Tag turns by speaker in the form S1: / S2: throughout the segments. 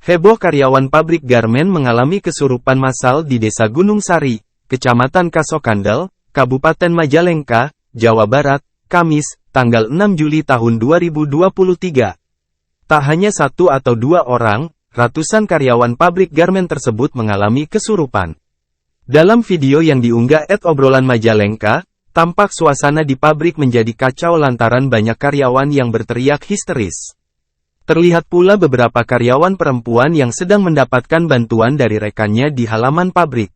S1: Heboh karyawan pabrik garmen mengalami kesurupan massal di Desa Gunung Sari, Kecamatan Kasokandel, Kabupaten Majalengka, Jawa Barat, Kamis, tanggal 6 Juli tahun 2023. Tak hanya satu atau dua orang, ratusan karyawan pabrik garmen tersebut mengalami kesurupan. Dalam video yang diunggah @obrolan Majalengka, tampak suasana di pabrik menjadi kacau lantaran banyak karyawan yang berteriak histeris. Terlihat pula beberapa karyawan perempuan yang sedang mendapatkan bantuan dari rekannya di halaman pabrik.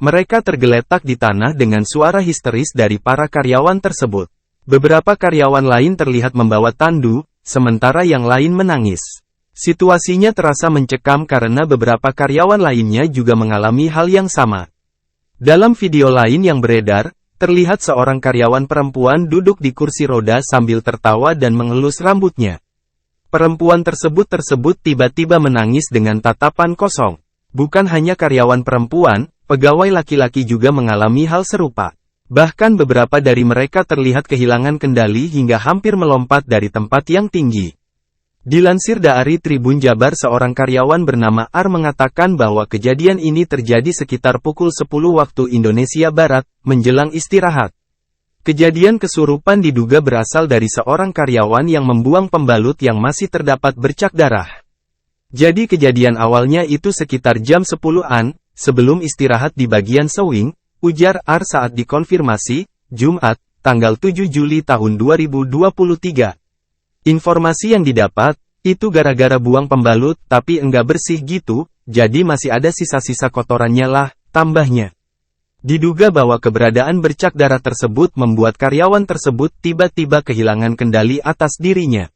S1: Mereka tergeletak di tanah dengan suara histeris dari para karyawan tersebut. Beberapa karyawan lain terlihat membawa tandu, sementara yang lain menangis. Situasinya terasa mencekam karena beberapa karyawan lainnya juga mengalami hal yang sama. Dalam video lain yang beredar, terlihat seorang karyawan perempuan duduk di kursi roda sambil tertawa dan mengelus rambutnya. Perempuan tersebut tiba-tiba menangis dengan tatapan kosong. Bukan hanya karyawan perempuan, pegawai laki-laki juga mengalami hal serupa. Bahkan beberapa dari mereka terlihat kehilangan kendali hingga hampir melompat dari tempat yang tinggi. Dilansir dari Tribun Jabar, seorang karyawan bernama Ar mengatakan bahwa kejadian ini terjadi sekitar pukul 10 waktu Indonesia Barat, menjelang istirahat. Kejadian kesurupan diduga berasal dari seorang karyawan yang membuang pembalut yang masih terdapat bercak darah. Jadi kejadian awalnya itu sekitar jam 10-an, sebelum istirahat di bagian sewing, ujar Ar saat dikonfirmasi, Jumat, tanggal 7 Juli tahun 2023. Informasi yang didapat, itu gara-gara buang pembalut tapi enggak bersih gitu, jadi masih ada sisa-sisa kotorannya lah, tambahnya. Diduga bahwa keberadaan bercak darah tersebut membuat karyawan tersebut tiba-tiba kehilangan kendali atas dirinya.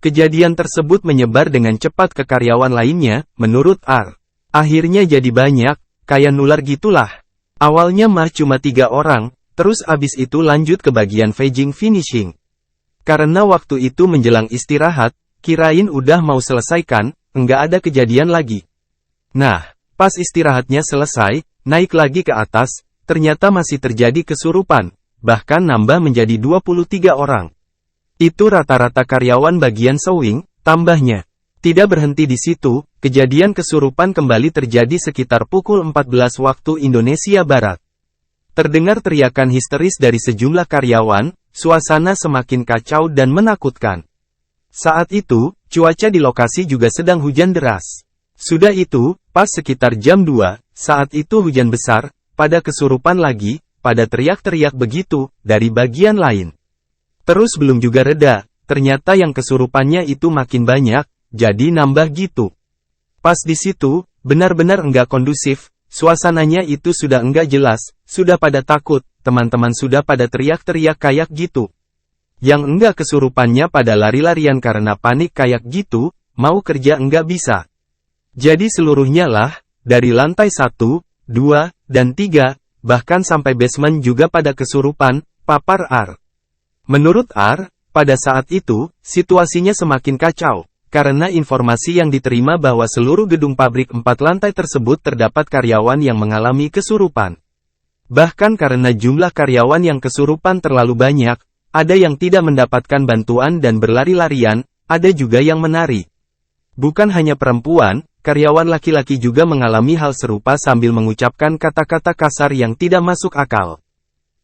S1: Kejadian tersebut menyebar dengan cepat ke karyawan lainnya, menurut Ar. Akhirnya jadi banyak, kayak nular gitulah. Awalnya mah cuma 3 orang, terus abis itu lanjut ke bagian vegging finishing. Karena waktu itu menjelang istirahat, kirain udah mau selesaikan, enggak ada kejadian lagi. Nah, pas istirahatnya selesai, naik lagi ke atas, ternyata masih terjadi kesurupan, bahkan nambah menjadi 23 orang. Itu rata-rata karyawan bagian sewing, tambahnya. Tidak berhenti di situ, kejadian kesurupan kembali terjadi sekitar pukul 14 waktu Indonesia Barat. Terdengar teriakan histeris dari sejumlah karyawan, suasana semakin kacau dan menakutkan. Saat itu, cuaca di lokasi juga sedang hujan deras. Sudah itu, pas sekitar jam 2, saat itu hujan besar, pada kesurupan lagi, pada teriak-teriak begitu, dari bagian lain. Terus belum juga reda, ternyata yang kesurupannya itu makin banyak, jadi nambah gitu. Pas di situ, benar-benar enggak kondusif, suasananya itu sudah enggak jelas, sudah pada takut, teman-teman sudah pada teriak-teriak kayak gitu. Yang enggak kesurupannya pada lari-larian karena panik kayak gitu, mau kerja enggak bisa. Jadi seluruhnya lah, dari lantai 1, 2, dan 3, bahkan sampai basement juga pada kesurupan, papar Ar. Menurut Ar, pada saat itu, situasinya semakin kacau, karena informasi yang diterima bahwa seluruh gedung pabrik 4 lantai tersebut terdapat karyawan yang mengalami kesurupan. Bahkan karena jumlah karyawan yang kesurupan terlalu banyak, ada yang tidak mendapatkan bantuan dan berlari-larian, ada juga yang menari. Bukan hanya perempuan, karyawan laki-laki juga mengalami hal serupa sambil mengucapkan kata-kata kasar yang tidak masuk akal.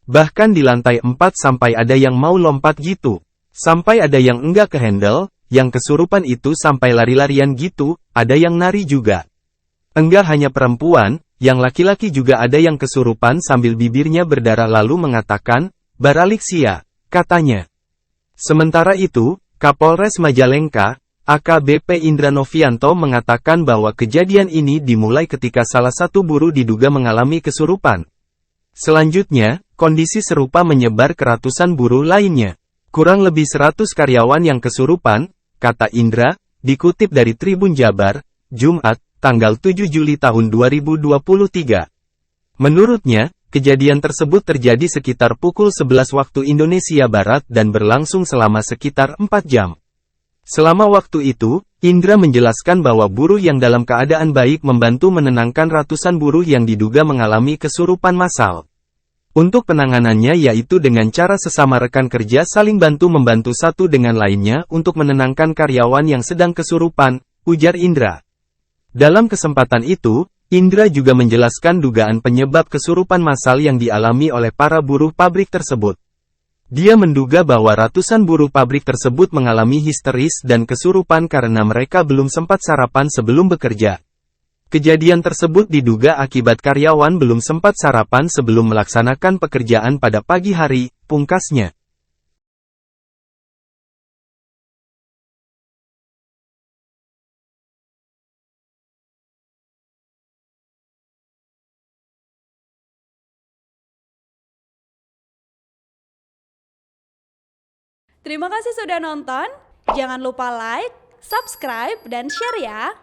S1: Bahkan di lantai 4 sampai ada yang mau lompat gitu. Sampai ada yang enggak kehandle, yang kesurupan itu sampai lari-larian gitu, ada yang nari juga. Enggak hanya perempuan, yang laki-laki juga ada yang kesurupan sambil bibirnya berdarah lalu mengatakan, "Baraliksia," katanya. Sementara itu, Kapolres Majalengka, AKBP Indra Novianto mengatakan bahwa kejadian ini dimulai ketika salah satu buruh diduga mengalami kesurupan. Selanjutnya, kondisi serupa menyebar ke ratusan buruh lainnya. Kurang lebih 100 karyawan yang kesurupan, kata Indra, dikutip dari Tribun Jabar, Jumat, tanggal 7 Juli tahun 2023. Menurutnya, kejadian tersebut terjadi sekitar pukul 11 waktu Indonesia Barat dan berlangsung selama sekitar 4 jam. Selama waktu itu, Indra menjelaskan bahwa buruh yang dalam keadaan baik membantu menenangkan ratusan buruh yang diduga mengalami kesurupan massal. Untuk penanganannya yaitu dengan cara sesama rekan kerja saling bantu-membantu satu dengan lainnya untuk menenangkan karyawan yang sedang kesurupan, ujar Indra. Dalam kesempatan itu, Indra juga menjelaskan dugaan penyebab kesurupan massal yang dialami oleh para buruh pabrik tersebut. Dia menduga bahwa ratusan buruh pabrik tersebut mengalami histeris dan kesurupan karena mereka belum sempat sarapan sebelum bekerja. Kejadian tersebut diduga akibat karyawan belum sempat sarapan sebelum melaksanakan pekerjaan pada pagi hari, pungkasnya.
S2: Terima kasih sudah nonton. Jangan lupa like, subscribe, dan share ya.